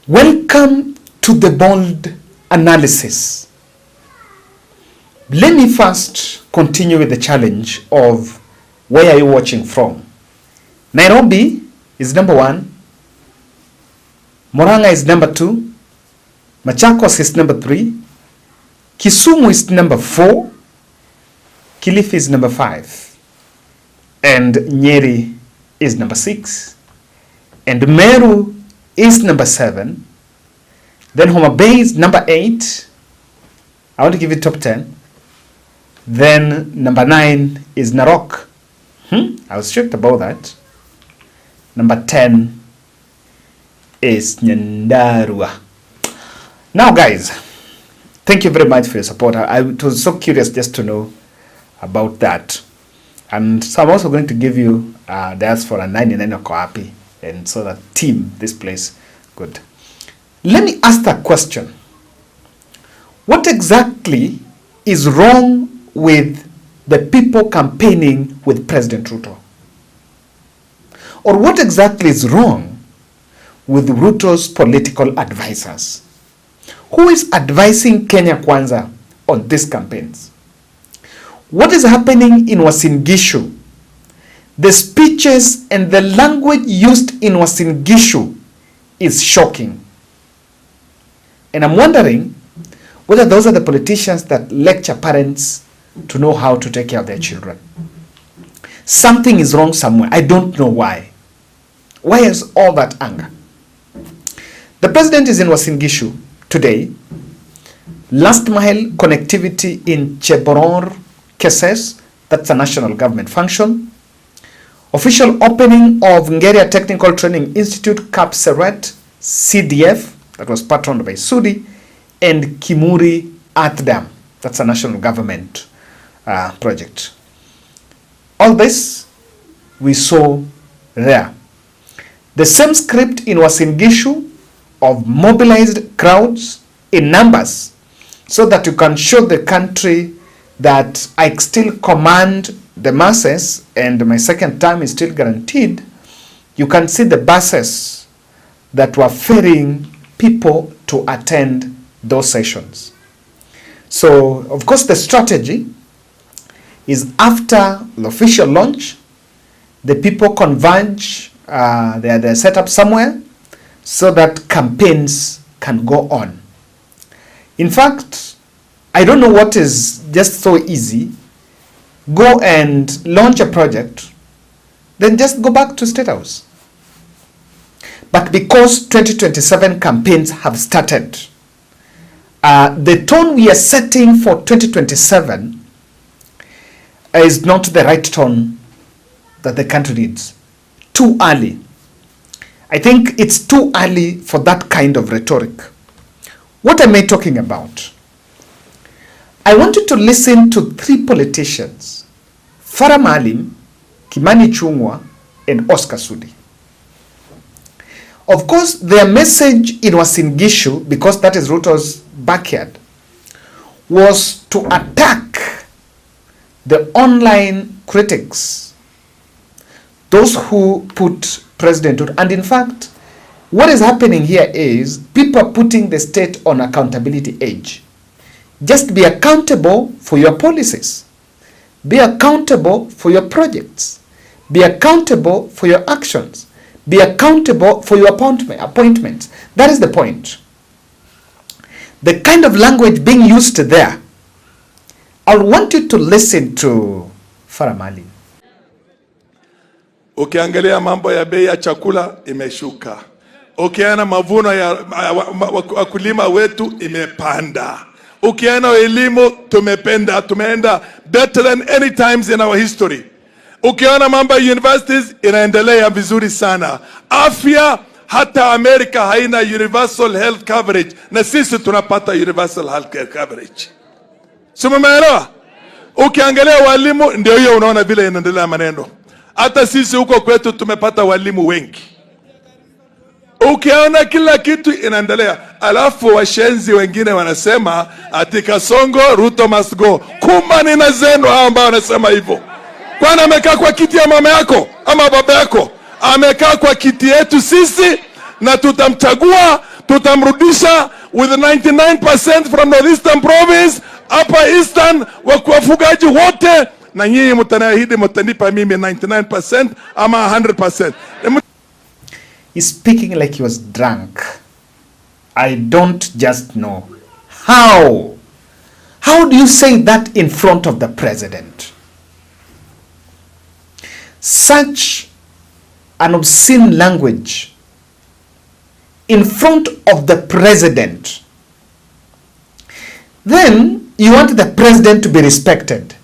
Welcome to the bold analysis. Let me first continue with the challenge of where are you watching from. Nairobi is number 1, Murang'a is number 2, Machakos is number 3, Kisumu is number 4, Kilifi is number 5, and Nyeri is number 6, and Meru is number 7, then Homa Bay is number 8, I want to give you top 10, then number 9 is Narok, I was shocked about that, number 10 is Nyandarua. Now guys, thank you very much for your support. I was so curious just to know about that, and so I'm also going to give you the ask for a 99 Okoapi, and so that team this place good. Let me ask that question. What exactly is wrong with the people campaigning with President Ruto? Or what exactly is wrong with Ruto's political advisors? Who is advising Kenya Kwanza on these campaigns? What is happening in Uasin Gishu? The speeches and the language used in Uasin Gishu is shocking. And I'm wondering whether those are the politicians that lecture parents to know how to take care of their children. Something is wrong somewhere. I don't know why. Why is all that anger? The president is in Uasin Gishu today. Last mile connectivity in Chebor, Kesses, that's a national government function. Official opening of Ngeria Technical Training Institute, Kapseret, CDF, that was patroned by Sudi, and Kimuri Earth Dam, that's a national government project. All this we saw there. The same script in Uasin Gishu of mobilized crowds in numbers so that you can show the country that I still command the masses and my second term is still guaranteed. You can see the buses that were ferrying people to attend those sessions. So, of course, the strategy is after the official launch, the people converge, they're set up somewhere so that campaigns can go on. In fact, I don't know what is just so easy. Go and launch a project, then just go back to State House. But because 2027 campaigns have started, the tone we are setting for 2027 is not the right tone that the country needs. Too early. I think it's too early for that kind of rhetoric. What am I talking about? I want you to listen to 3 politicians, Farah Maalim, Ichun'gwa, and Oscar Sudi. Of course, their message in Uasin Gishu, because that is Ruto's backyard, was to attack the online critics, those who put President Ruto. And in fact, what is happening here is people are putting the state on accountability edge. Just be accountable for your policies. Be accountable for your projects. Be accountable for your actions. Be accountable for your appointments. That is the point. The kind of language being used there, I want you to listen to Farah Maalim. Ukiangalia mambo ya bei ya chakula imeshuka. Ukiana mavuno ya wakulima wetu imepanda. Ukiana elimu tumeenda better than any times in our history. Ukiona mambo ya universities inaendelea vizuri sana. Afya, hata Amerika haina universal health coverage, na sisi tunapata universal health care coverage. Sumeelewa? Ukiangalia walimu, ndio hiyo unaona vile inaendelea maneno. Hata sisi huko kwetu tumepata walimu wengi. Ukiona kila kitu inaendelea, alafu washenzi wengine wanasema ati Kasongo Ruto must go. Kumba nina zenu hao ambao wanasema hivyo. Kwani amekaa kwa kiti ya mama yako ama baba yako? Amekaa kwa kiti yetu sisi, na tutamchagua tutamrudisha with 99% from Northeastern province, Upper Eastern, wafugaji wote, na nyinyi mtaniahidi mtanipa mimi 99% ama 100%. He's speaking like he was drunk. I don't just know. How? How do you say that in front of the president? Such an obscene language in front of the president. Then you want the president to be respected.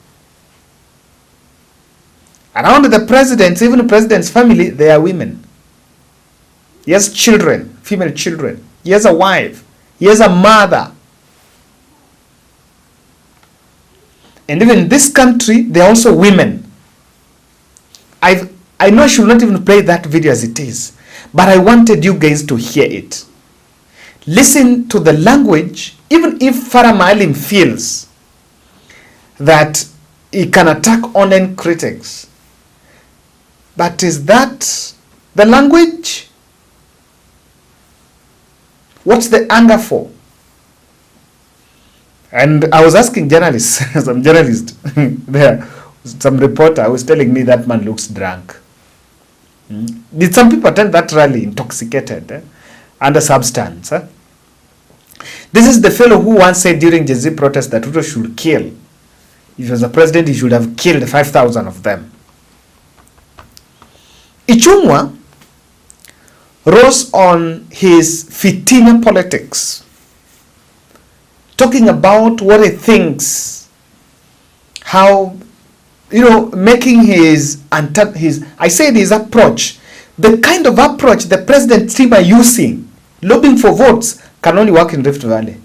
Around the president, even the president's family, they are women. He has children, female children. He has a wife. He has a mother. And even in this country, they are also women. I know I should not even play that video as it is, but I wanted you guys to hear it. Listen to the language, even if Farah Maalim feels that he can attack online critics. But is that the language? What's the anger for? And I was asking journalists, some journalist there, some reporter was telling me that man looks drunk. Did some people attend that rally intoxicated, under substance? This is the fellow who once said during Gen Z protest that Ruto should kill. If he was the president, he should have killed 5,000 of them. Ichun'gwa rose on his fitina politics, talking about what he thinks, how, making his approach, the kind of approach the president team are using, lobbying for votes, can only work in Rift Valley.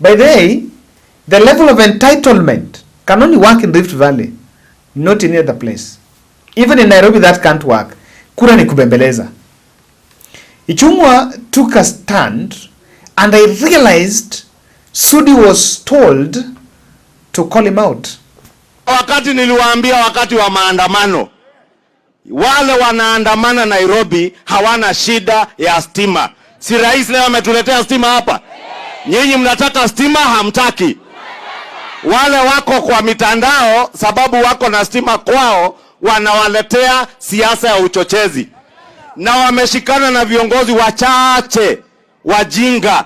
By the way, the level of entitlement can only work in Rift Valley, not in any other place. Even in Nairobi, that can't work. Kura ni kubembeleza. Ichun'gwa took a stand, and I realized Sudi was told to call him out. Wakati niliwaambia wakati wa maandamano, wale wanaandamana Nairobi hawana shida ya stima. Si rais leo ametuletea stima hapa? Nyinyi mnataka stima, hamtaki. Wale wako kwa mitandao sababu wako na stima kwao, wanawaletea siasa ya uchochezi. Na wameshikana na viongozi wachache, wajinga.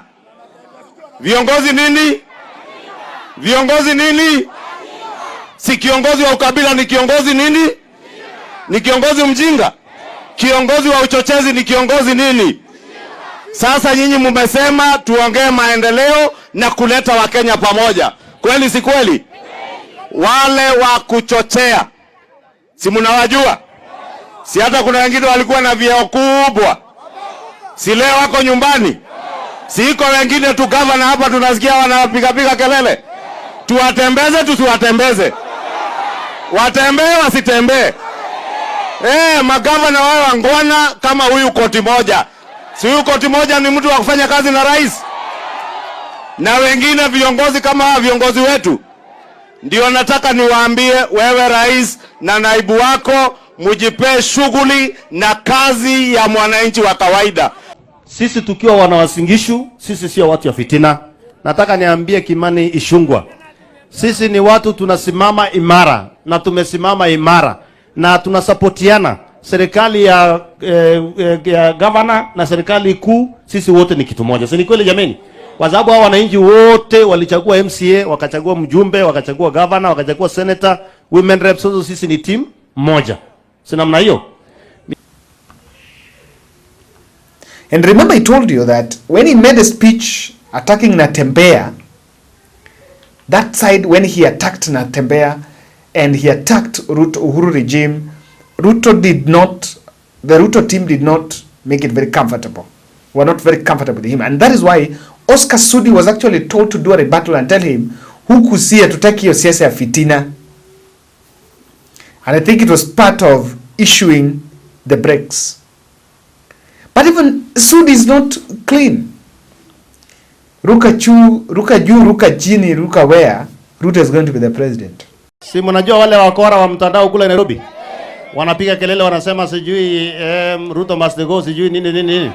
Viongozi nini? Viongozi nini? Si kiongozi wa ukabila ni kiongozi nini? Ni kiongozi mjinga. Kiongozi wa uchochezi ni kiongozi nini? Sasa nyinyi mmesema tuongee maendeleo na kuleta Wakenya pamoja. Kweli si kweli? Wale wa kuchochea, si mnawajua? Si hata kuna wengine walikuwa na vyeo kubwa, si leo wako nyumbani? Si iko wengine tu gavana hapa tunasikia wanapiga kelele? Tuwatembeze tusiwatembeze? Watembee wasitembee? Magavana wao wangwana kama huyu koti moja. Si huyu koti moja ni mtu wa kufanya kazi na rais? Na wengine viongozi kama viongozi wetu. Ndio nataka niwaambie wewe rais na naibu wako, mujipee shughuli na kazi ya mwananchi wa kawaida. Sisi tukiwa wana Uasin Gishu, sisi sio watu ya fitina. Nataka niambie Kimani Ichun'gwa, sisi ni watu tunasimama imara na tumesimama imara na tunasapotiana. Serikali ya governor na serikali kuu, sisi wote ni kitu moja. Si ni kweli jameni? Kwa sababu hao wananchi wote walichagua MCA, wakachagua mjumbe, wakachagua governor, wakachagua senator, women reps, so sisi ni team moja. Si namna hiyo? And remember I told you that when he made a speech attacking Natembeya, that side when he attacked Natembeya and he attacked Ruto, Uhuru regime, the Ruto team did not make it very comfortable. Were not very comfortable with him. And that is why Oscar Sudi was actually told to do a rebuttal and tell him, huku siya tutaki hiyo siasa ya fitina. And I think it was part of issuing the brakes. But even Sudi is not clean. Ruka juu, ruka chini, ruka where, Ruto is going to be the president. Si mnajua wale wakora wa mtandao kule Nairobi? Wanapiga kelele wanasema sijui Ruto must go, sijui nini.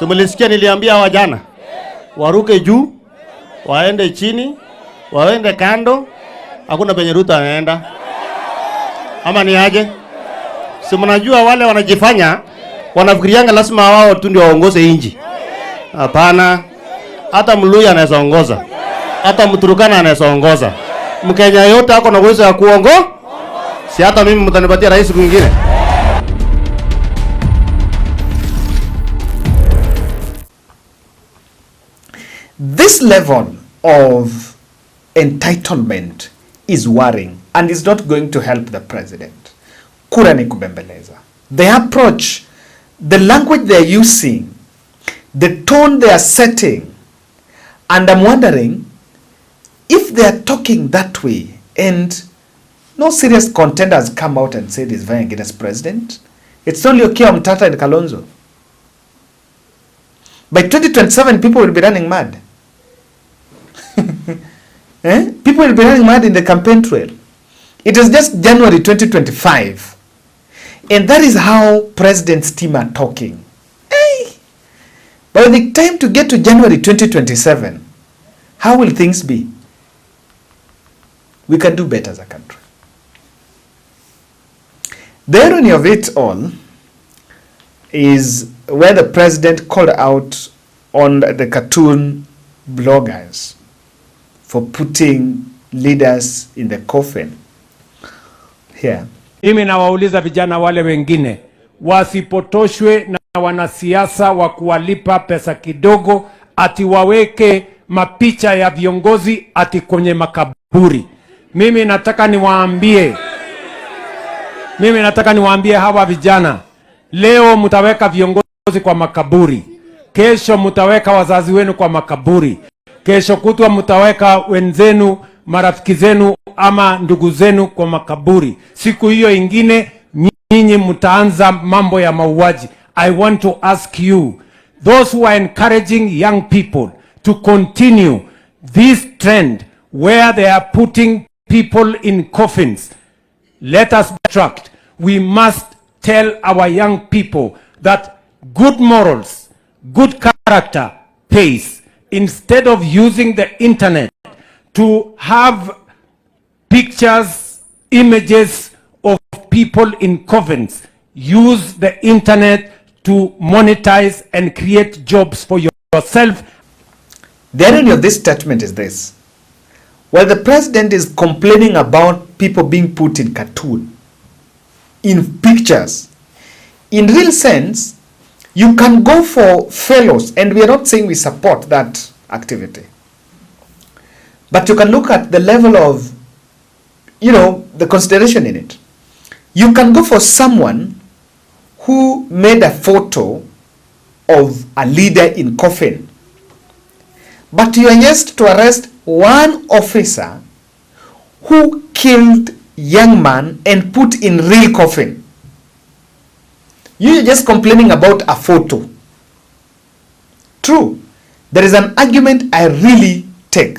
Simulisikia niliambia hawa jana. Waruke juu, waende chini, waende kando. Hakuna penye Ruto anaenda. Ama ni aje? Si mnajua wale wanajifanya wanafikirianga lazima wao tu ndio waongoze inji. Hapana. Hata Mluya anaweza ongoza. Hata Mturukana anaweza ongoza. Mkenya yote ako na uwezo wa kuongoza. Si hata mimi mtanipatia rais mwingine. This level of entitlement is worrying and is not going to help the president. Kura ni kubembeleza. The approach, the language they are using, the tone they are setting, and I'm wondering if they are talking that way and no serious contenders come out and say this vying against president. It's only Okiya Mtata and Kalonzo. By 2027, people will be running mad. People will be running mad in the campaign trail. It is just January 2025. And that is how President's team are talking. Hey! By the time to get to January 2027, how will things be? We can do better as a country. The irony of it all is where the president called out on the cartoon bloggers for putting leaders in the coffin. Here. Mimi nawauliza vijana wale wengine wasipotoshwe na wanasiasa wa kuwalipa pesa kidogo ati waweke mapicha ya viongozi ati kwenye makaburi. Mimi nataka niwaambie hawa vijana, leo mtaweka viongozi kwa makaburi, kesho mtaweka wazazi wenu kwa makaburi, kesho kutwa mtaweka wenzenu, marafiki zenu ama ndugu zenu kwa makaburi. Siku hiyo ingine nyinyi mtaanza mambo ya mauaji. I want to ask you, those who are encouraging young people to continue this trend where they are putting people in coffins, let us backtrack. We must tell our young people that good morals, good character pays. Instead of using the internet to have pictures, images of people in coffins, use the internet to monetize and create jobs for yourself. The irony of this statement is this. While the president is complaining about people being put in cartoon, in pictures, in real sense, you can go for fellows, and we are not saying we support that activity. But you can look at the level of, the consideration in it. You can go for someone who made a photo of a leader in coffin, but you are just to arrest one officer who killed young man and put in real coffin. You're just complaining about a photo. True, there is an argument I really take.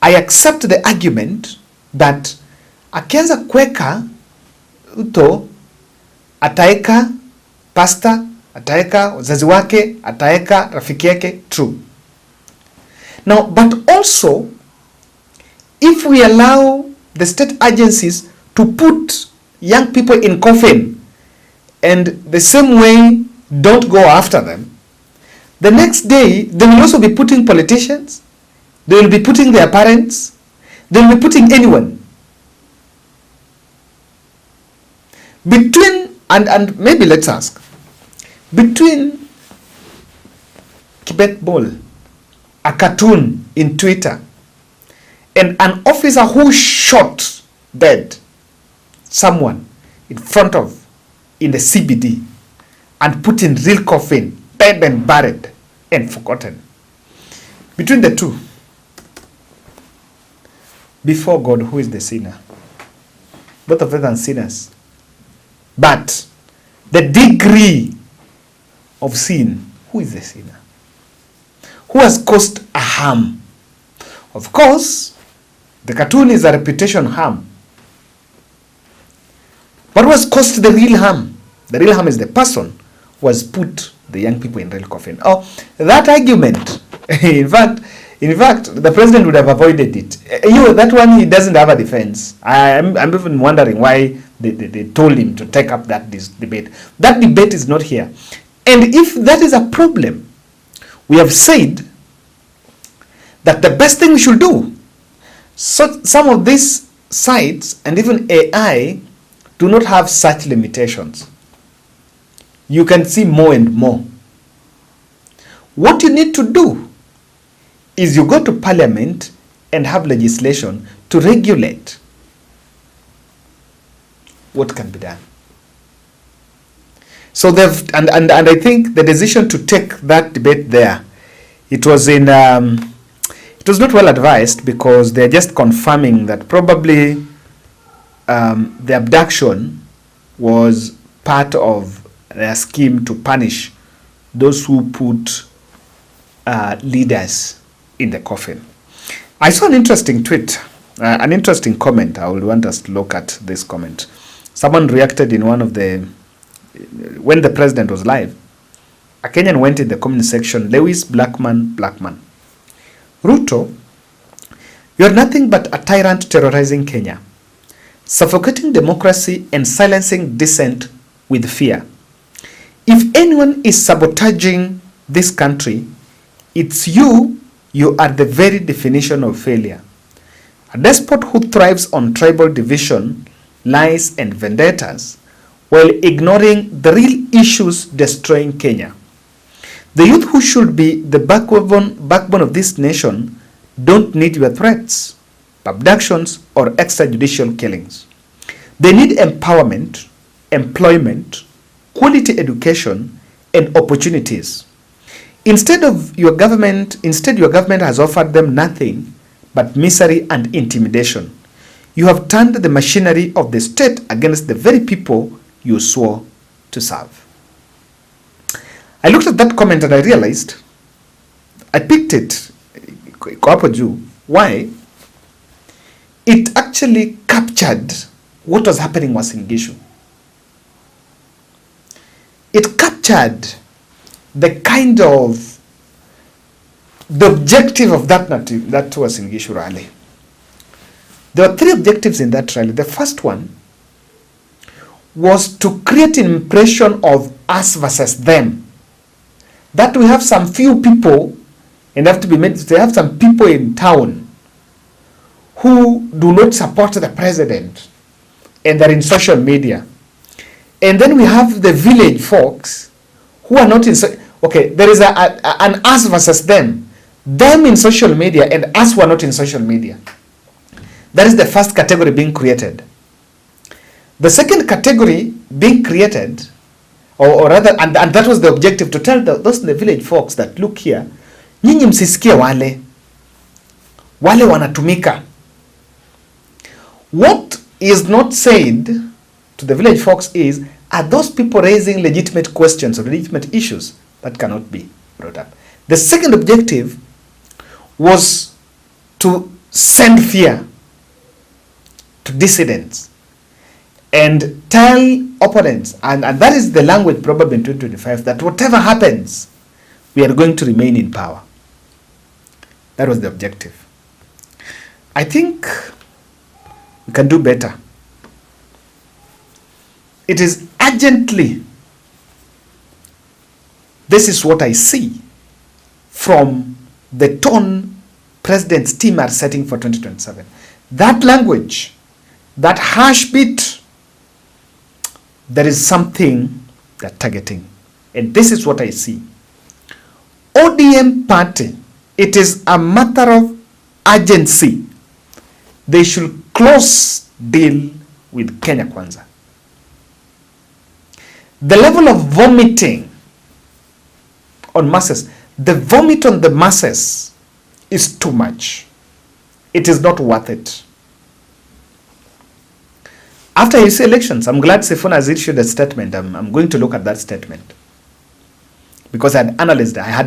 I accept the argument that akianza kuweka Ruto ataeka pastor, ataeka wazazi wake, ataeka rafiki yake. True. Now, but also, if we allow the state agencies to put young people in coffin and the same way don't go after them, the next day they will also be putting politicians, they will be putting their parents, they will be putting anyone. Between, and maybe let's ask, between Kibet Ball, a cartoon in Twitter, and an officer who shot dead someone in front of, in the CBD, and put in real coffin, dead and buried and forgotten. Between the two, before God, who is the sinner? Both of them are sinners. But the degree of sin, who is the sinner? Who has caused a harm? Of course, the cartoon is a reputation harm. But who has caused the real harm? The real harm is the person who has put the young people in real coffin. Oh, that argument, in fact, the president would have avoided it. That one, he doesn't have a defense. I'm even wondering why they told him to take up this debate. That debate is not here. And if that is a problem, we have said that the best thing we should do, so some of these sites and even AI do not have such limitations. You can see more and more. What you need to do is you go to parliament and have legislation to regulate what can be done. So they've, and I think the decision to take that debate there, it was in, it was not well advised, because they're just confirming that probably the abduction was part of their scheme to punish those who put leaders in the coffin. I saw an interesting tweet, an interesting comment. I would want us to look at this comment. Someone reacted in one of the, when the president was live, a Kenyan went in the comment section, Lewis Blackman, Ruto, you are nothing but a tyrant terrorizing Kenya, suffocating democracy and silencing dissent with fear. If anyone is sabotaging this country, it's you. You are the very definition of failure. A despot who thrives on tribal division, lies and vendettas, while ignoring the real issues destroying Kenya. The youth who should be the backbone of this nation don't need your threats, abductions or extrajudicial killings. They need empowerment, employment, quality education and opportunities. Instead, your government has offered them nothing but misery and intimidation. You have turned the machinery of the state against the very people you swore to serve. I looked at that comment and I realized, I picked it, why? It actually captured what was happening in Gishu. It captured the kind of, the objective of that narrative that was in Gishu rally. There were three objectives in that rally. The first one was to create an impression of us versus them. That we have some few people, and have to be made, they have some people in town who do not support the president, and they're in social media. And then we have the village folks who are not in, okay, there is an us versus them. Them in social media and us who are not in social media. That is the first category being created. The second category being created, or rather, and that was the objective, to tell those in the village folks that, look here, nyinyi msisikie wale wanatumika. What is not said to the village folks is, are those people raising legitimate questions or legitimate issues that cannot be brought up. The second objective was to send fear to dissidents and tell opponents, and that is the language probably in 2025, that whatever happens, we are going to remain in power. That was the objective. I think we can do better. It is urgently, this is what I see from the tone President's team are setting for 2027. That language, that harsh beat, there is something they're targeting. And this is what I see. ODM party, it is a matter of urgency. They should close deal with Kenya Kwanza. The level of vomiting on masses, the vomit on the masses is too much. It is not worth it. After you see elections, I'm glad Sifuna has issued a statement. I'm going to look at that statement, because I had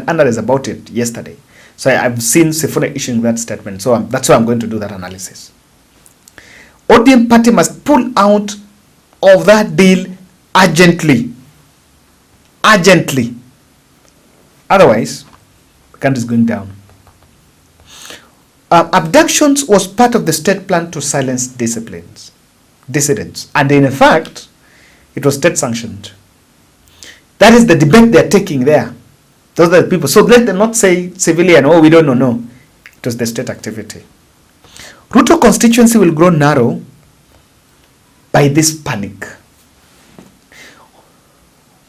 analyzed about it yesterday. So I've seen Sifuna issuing that statement. So that's why I'm going to do that analysis. ODM party must pull out of that deal urgently. Urgently. Otherwise, the country is going down. Abductions was part of the state plan to silence dissidents. And in fact, it was state sanctioned. That is the debate they're taking there. Those are the people. So let them not say civilian, oh, we don't know. No, it was the state activity. Ruto constituency will grow narrow by this panic.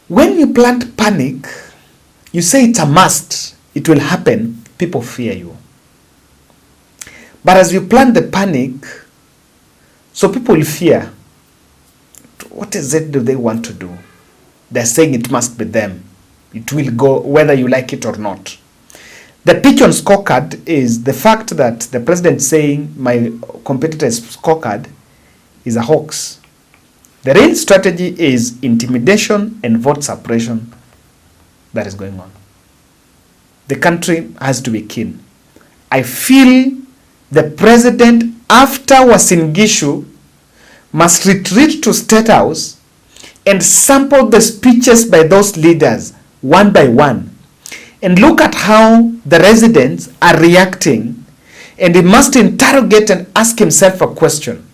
When you plant panic, you say it's a must, it will happen, people fear you. But as you plant the panic, so people will fear. What is it do they want to do? They're saying it must be them. It will go whether you like it or not. The pitch on scorecard is the fact that the president saying my competitor's scorecard is a hoax. The real strategy is intimidation and vote suppression that is going on. The country has to be keen. I feel the president, after Uasin Gishu, must retreat to State House and sample the speeches by those leaders one by one and look at how the residents are reacting, and he must interrogate and ask himself a question.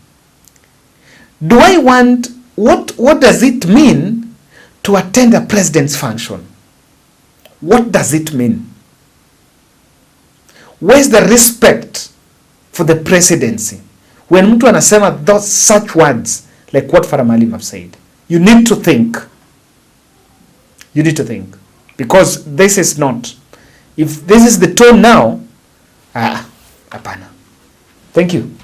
Do I want, what does it mean to attend a president's function? What does it mean? Where's the respect for the presidency? When mtu anasema those such words like what Farah Maalim have said, you need to think. You need to think. Because this is not, if this is the tone now, hapana. Thank you.